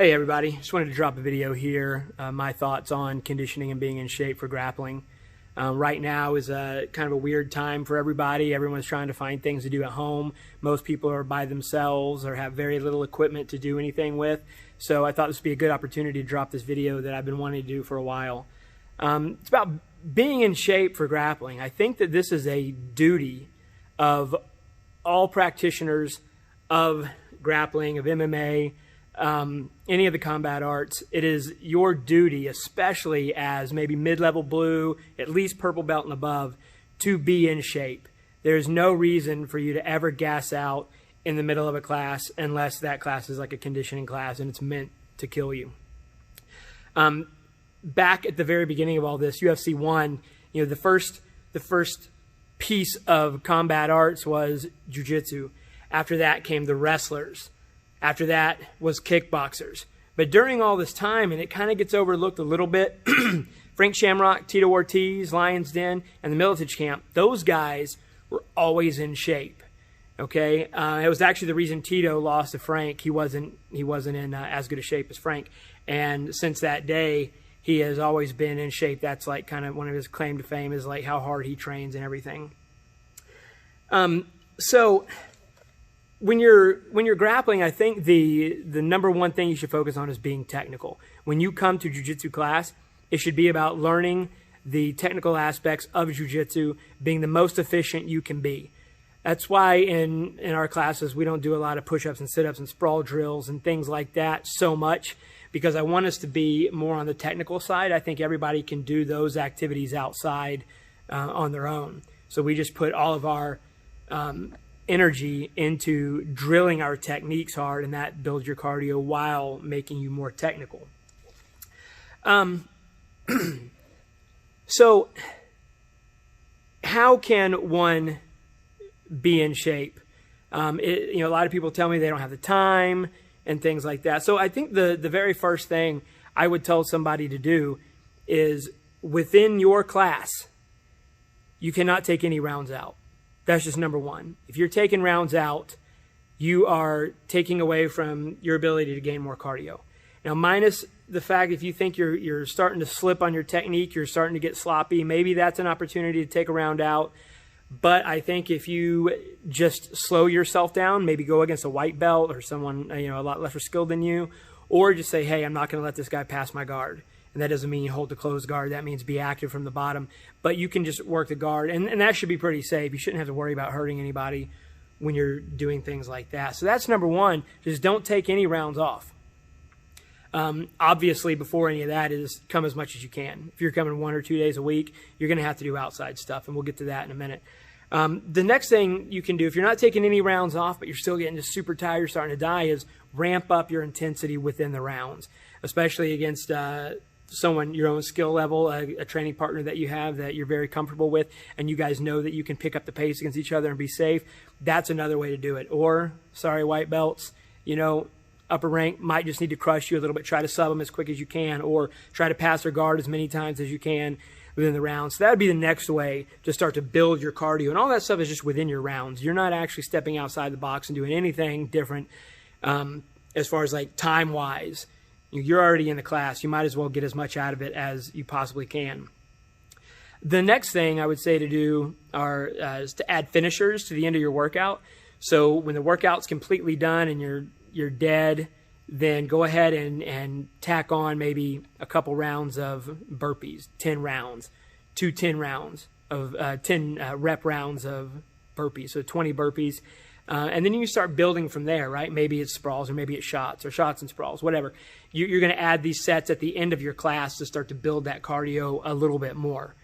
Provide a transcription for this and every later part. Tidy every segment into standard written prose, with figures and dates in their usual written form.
Hey everybody, just wanted to drop a video here, my thoughts on conditioning and being in shape for grappling. Right now is a kind of a weird time for everybody. Everyone's trying to find things to do at home. Most people are by themselves or have very little equipment to do anything with. So I thought this would be a good opportunity to drop this video that I've been wanting to do for a while. It's about being in shape for grappling. I think that this is a duty of all practitioners of grappling, of MMA, any of the combat arts. It is your duty, especially as maybe mid-level blue, at least purple belt and above, to be in shape. There's no reason for you to ever gas out in the middle of a class unless that class is like a conditioning class and it's meant to kill you. Back at the very beginning of all this, UFC 1, the first piece of combat arts was Jiu-jitsu. After that came the wrestlers. After that was kickboxers. But during all this time, and it kind of gets overlooked a little bit, Frank Shamrock, Tito Ortiz, Lions Den, and the Militich Camp, those guys were always in shape. Okay, it was actually the reason Tito lost to Frank. He wasn't in as good a shape as Frank, and since that day, he has always been in shape. That's like kind of one of his claim to fame, is like how hard he trains and everything. So when you're grappling, I think the number one thing you should focus on is being technical. When you come to jiu-jitsu class, it should be about learning the technical aspects of jiu-jitsu, being the most efficient you can be. That's why in our classes, we don't do a lot of push-ups and sit-ups and sprawl drills and things like that so much, because I want us to be more on the technical side. I think everybody can do those activities outside on their own. So we just put all of our energy into drilling our techniques hard, and that builds your cardio while making you more technical. So how can one be in shape? A lot of people tell me they don't have the time and things like that. So I think the very first thing I would tell somebody to do is, within your class, you cannot take any rounds out. That's just number one. If you're taking rounds out, you are taking away from your ability to gain more cardio. Now, minus the fact if you think you're starting to slip on your technique, you're starting to get sloppy, maybe that's an opportunity to take a round out. But I think if you just slow yourself down, maybe go against a white belt or someone a lot lesser skilled than you, or just say, hey, I'm not going to let this guy pass my guard. And that doesn't mean you hold the closed guard. That means be active from the bottom. But you can just work the guard, and that should be pretty safe. You shouldn't have to worry about hurting anybody when you're doing things like that. So that's number one. Just don't take any rounds off. Obviously, before any of that is come as much as you can. If you're coming 1 or 2 days a week, you're going to have to do outside stuff, and we'll get to that in a minute. The next thing you can do, if you're not taking any rounds off, but you're still getting just super tired, you're starting to die, is ramp up your intensity within the rounds, especially against someone your own skill level, a training partner that you have that you're very comfortable with, and you guys know that you can pick up the pace against each other and be safe. That's another way to do it. Or, sorry, white belts, upper rank might just need to crush you a little bit. Try to sub them as quick as you can, or try to pass their guard as many times as you can within the rounds. So that would be the next way to start to build your cardio. And all that stuff is just within your rounds. You're not actually stepping outside the box and doing anything different as far as like time-wise. You're already in the class. You might as well get as much out of it as you possibly can. The next thing I would say to do is to add finishers to the end of your workout. So when the workout's completely done and you're dead, then go ahead and tack on maybe a couple rounds of burpees, 10 rounds, 10 rounds of 10 rep rounds of burpees, so 20 burpees. And then you start building from there, right? Maybe it's sprawls, or maybe it's shots and sprawls, whatever. You're going to add these sets at the end of your class to start to build that cardio a little bit more.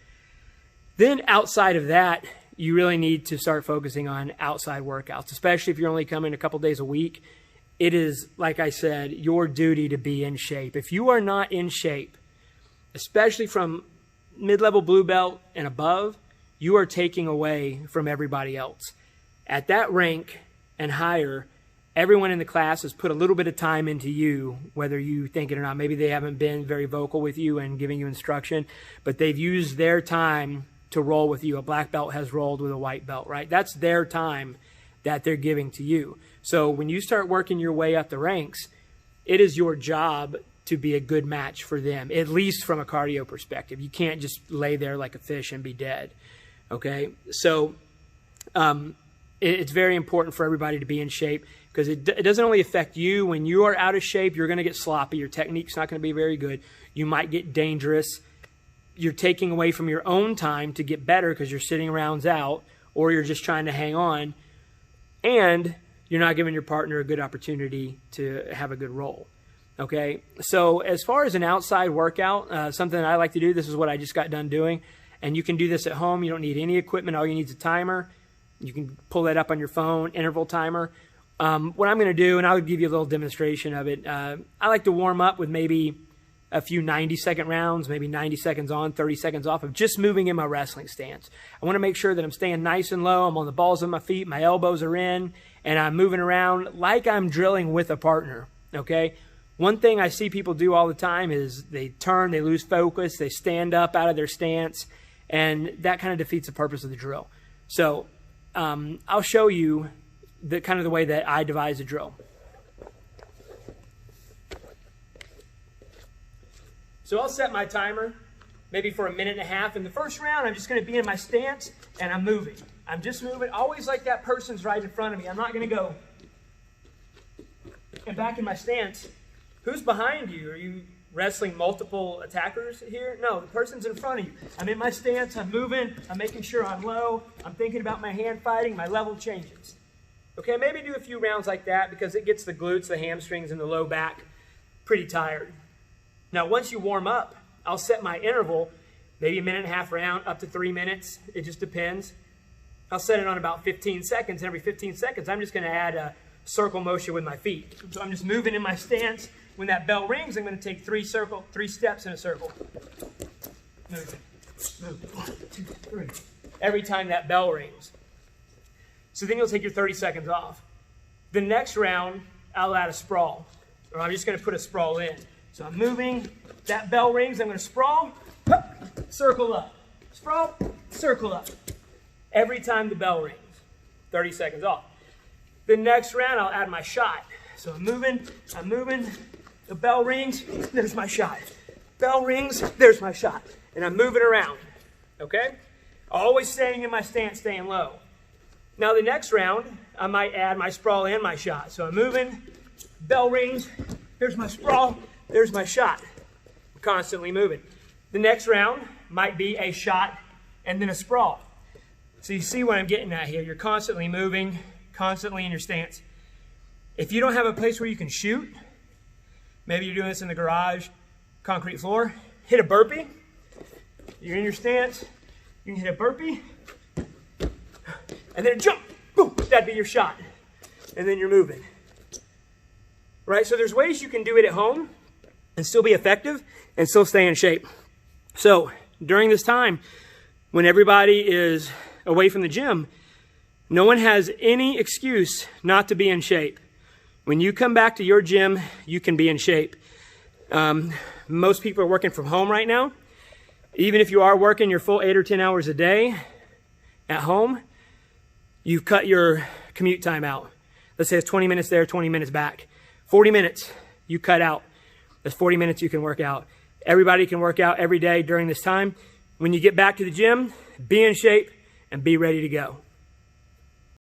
Then outside of that, you really need to start focusing on outside workouts, especially if you're only coming a couple days a week. It is, like I said, your duty to be in shape. If you are not in shape, especially from mid-level blue belt and above, you are taking away from everybody else. At that rank and higher, everyone in the class has put a little bit of time into you, whether you think it or not. Maybe they haven't been very vocal with you and giving you instruction, but they've used their time to roll with you. A black belt has rolled with a white belt, right? That's their time that they're giving to you. So when you start working your way up the ranks, it is your job to be a good match for them, at least from a cardio perspective. You can't just lay there like a fish and be dead, okay? So it's very important for everybody to be in shape, because it doesn't only affect you. When you are out of shape, you're going to get sloppy. Your technique's not going to be very good. You might get dangerous. You're taking away from your own time to get better because you're sitting rounds out, or you're just trying to hang on, and you're not giving your partner a good opportunity to have a good roll. Okay, so as far as an outside workout, something that I like to do, this is what I just got done doing, and you can do this at home. You don't need any equipment. All you need is a timer. You can pull that up on your phone, interval timer. What I'm going to do, and I'll give you a little demonstration of it, I like to warm up with maybe a few 90-second rounds, maybe 90 seconds on, 30 seconds off of just moving in my wrestling stance. I want to make sure that I'm staying nice and low. I'm on the balls of my feet. My elbows are in, and I'm moving around like I'm drilling with a partner, okay? One thing I see people do all the time is they turn, they lose focus, they stand up out of their stance, and that kind of defeats the purpose of the drill. So I'll show you the kind of the way that I devise a drill. So I'll set my timer maybe for 1.5 minutes. In the first round, I'm just going to be in my stance, and I'm moving. I'm just moving, always like that person's right in front of me. I'm not going to go and back in my stance. Who's behind you? Are you wrestling multiple attackers here? No, the person's in front of you. I'm in my stance, I'm moving, I'm making sure I'm low, I'm thinking about my hand fighting, my level changes. Okay, maybe do a few rounds like that because it gets the glutes, the hamstrings, and the low back pretty tired. Now, once you warm up, I'll set my interval, maybe 1.5 minute round, up to 3 minutes. It just depends. I'll set it on about 15 seconds. Every 15 seconds, I'm just going to add a circle motion with my feet. So I'm just moving in my stance. When that bell rings, I'm going to take 3 steps in a circle. Move, move, 1, 2, 3. Every time that bell rings. So then you'll take your 30 seconds off. The next round, I'll add a sprawl. Or I'm just going to put a sprawl in. So I'm moving, that bell rings, I'm going to sprawl, circle up. Sprawl, circle up. Every time the bell rings, 30 seconds off. The next round, I'll add my shot. So I'm moving, the bell rings, there's my shot. Bell rings, there's my shot. And I'm moving around, okay? Always staying in my stance, staying low. Now the next round, I might add my sprawl and my shot. So I'm moving, bell rings, there's my sprawl, there's my shot. I'm constantly moving. The next round might be a shot and then a sprawl. So you see what I'm getting at here. You're constantly moving, constantly in your stance. If you don't have a place where you can shoot, maybe you're doing this in the garage, concrete floor, hit a burpee. You're in your stance, you can hit a burpee, and then a jump, boom, that'd be your shot. And then you're moving. Right, so there's ways you can do it at home and still be effective and still stay in shape. So during this time, when everybody is away from the gym, no one has any excuse not to be in shape. When you come back to your gym, you can be in shape. Most people are working from home right now. Even if you are working your full 8 or 10 hours a day at home, you've cut your commute time out. Let's say it's 20 minutes there, 20 minutes back. 40 minutes you cut out. That's 40 minutes you can work out. Everybody can work out every day during this time. When you get back to the gym, be in shape and be ready to go.